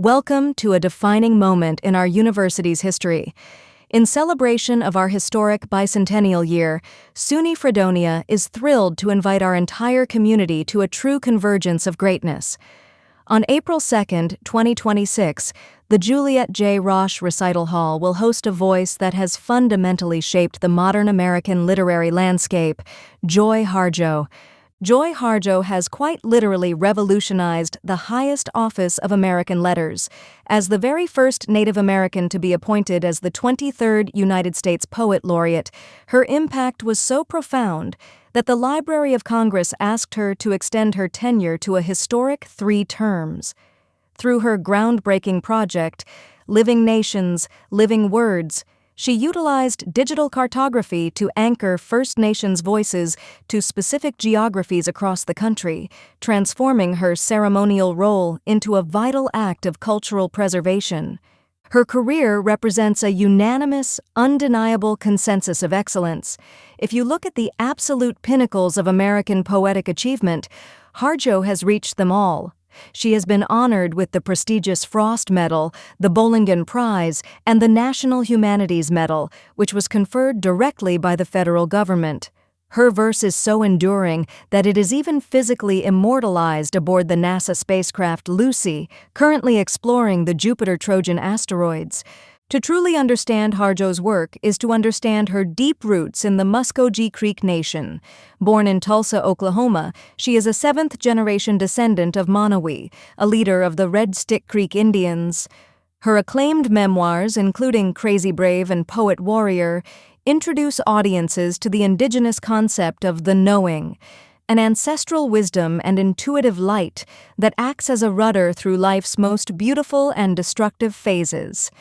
Welcome to a defining moment in our university's history. In celebration of our historic Bicentennial year, SUNY Fredonia is thrilled to invite our entire community to a true convergence of greatness. On April 2, 2026, the Juliet J. Rosch Recital Hall will host a voice that has fundamentally shaped the modern American literary landscape, Joy Harjo. Joy Harjo has quite literally revolutionized the highest office of American letters. As the very first Native American to be appointed as the 23rd United States Poet Laureate, her impact was so profound that the Library of Congress asked her to extend her tenure to a historic 3 terms. Through her groundbreaking project, Living Nations, Living Words, she utilized digital cartography to anchor First Nations voices to specific geographies across the country, transforming her ceremonial role into a vital act of cultural preservation. Her career represents a unanimous, undeniable consensus of excellence. If you look at the absolute pinnacles of American poetic achievement, Harjo has reached them all. She has been honored with the prestigious Frost Medal, the Bollingen Prize, and the National Humanities Medal, which was conferred directly by the federal government. Her verse is so enduring that it is even physically immortalized aboard the NASA spacecraft Lucy, currently exploring the Jupiter-Trojan asteroids. To truly understand Harjo's work is to understand her deep roots in the Muscogee Creek Nation. Born in Tulsa, Oklahoma, she is a 7th-generation descendant of Monowi, a leader of the Red Stick Creek Indians. Her acclaimed memoirs, including Crazy Brave and Poet Warrior, introduce audiences to the indigenous concept of the knowing, an ancestral wisdom and intuitive light that acts as a rudder through life's most beautiful and destructive phases.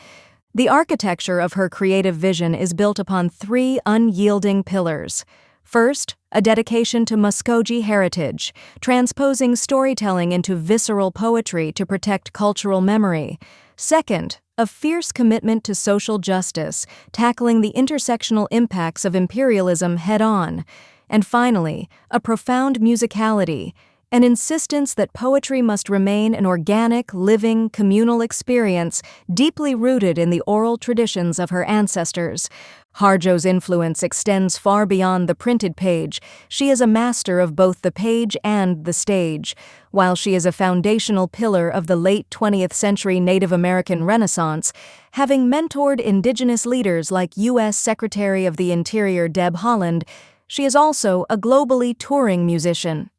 The architecture of her creative vision is built upon 3 unyielding pillars. First, a dedication to Muscogee heritage, transposing storytelling into visceral poetry to protect cultural memory. Second, a fierce commitment to social justice, tackling the intersectional impacts of imperialism head-on. And finally, a profound musicality, an insistence that poetry must remain an organic, living, communal experience deeply rooted in the oral traditions of her ancestors. Harjo's influence extends far beyond the printed page. She is a master of both the page and the stage. While she is a foundational pillar of the late 20th century Native American Renaissance, having mentored indigenous leaders like U.S. Secretary of the Interior Deb Haaland, she is also a globally touring musician.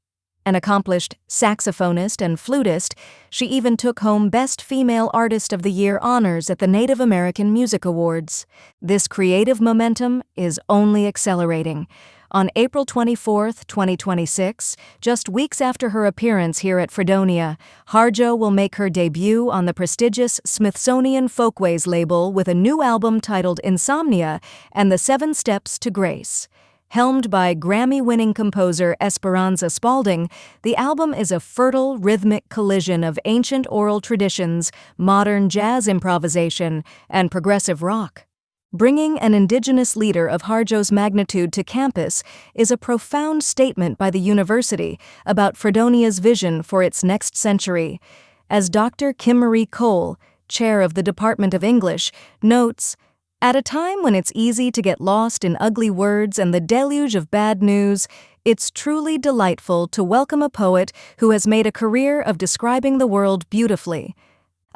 An accomplished saxophonist and flutist, she even took home Best Female Artist of the Year honors at the Native American Music Awards. This creative momentum is only accelerating. On April 24, 2026, just weeks after her appearance here at Fredonia, Harjo will make her debut on the prestigious Smithsonian Folkways label with a new album titled Insomnia and the 7 Steps to Grace. Helmed by Grammy-winning composer Esperanza Spalding, the album is a fertile, rhythmic collision of ancient oral traditions, modern jazz improvisation, and progressive rock. Bringing an indigenous leader of Harjo's magnitude to campus is a profound statement by the university about Fredonia's vision for its next century. As Dr. Kim Marie Cole, chair of the Department of English, notes, "At a time when it's easy to get lost in ugly words and the deluge of bad news, it's truly delightful to welcome a poet who has made a career of describing the world beautifully."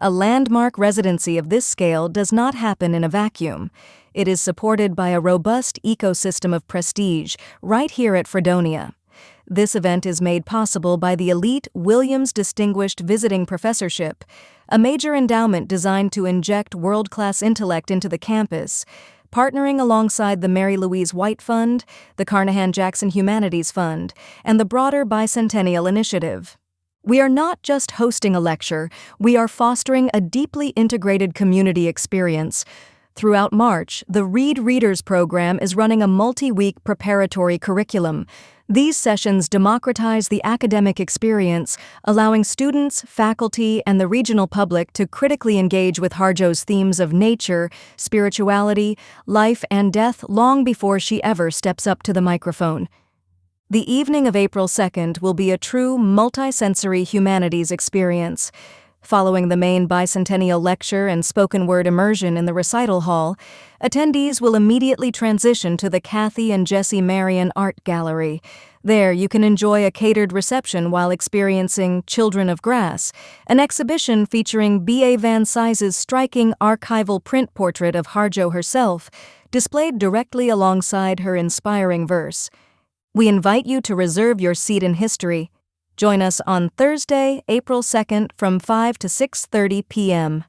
A landmark residency of this scale does not happen in a vacuum. It is supported by a robust ecosystem of prestige right here at Fredonia. This event is made possible by the elite Williams Distinguished Visiting Professorship, a major endowment designed to inject world-class intellect into the campus, partnering alongside the Mary Louise White Fund, the Carnahan-Jackson Humanities Fund, and the broader Bicentennial Initiative. We are not just hosting a lecture, we are fostering a deeply integrated community experience. Throughout March, the Read Readers program is running a multi-week preparatory curriculum. These sessions democratize the academic experience, allowing students, faculty, and the regional public to critically engage with Harjo's themes of nature, spirituality, life, and death long before she ever steps up to the microphone. The evening of April 2nd will be a true multisensory humanities experience. Following the main bicentennial lecture and spoken word immersion in the Recital Hall, attendees will immediately transition to the Kathy and Jesse Marion Art Gallery. There, you can enjoy a catered reception while experiencing Children of Grass, an exhibition featuring B.A. Van Size's striking archival print portrait of Harjo herself, displayed directly alongside her inspiring verse. We invite you to reserve your seat in history. Join us on Thursday, April 2nd from 5 to 6:30 p.m.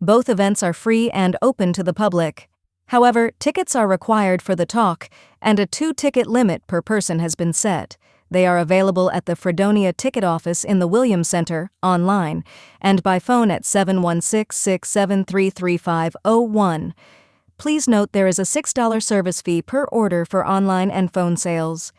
Both events are free and open to the public. However, tickets are required for the talk, and a 2-ticket limit per person has been set. They are available at the Fredonia Ticket Office in the Williams Center, online, and by phone at 716-673-3501. Please note there is a $6 service fee per order for online and phone sales.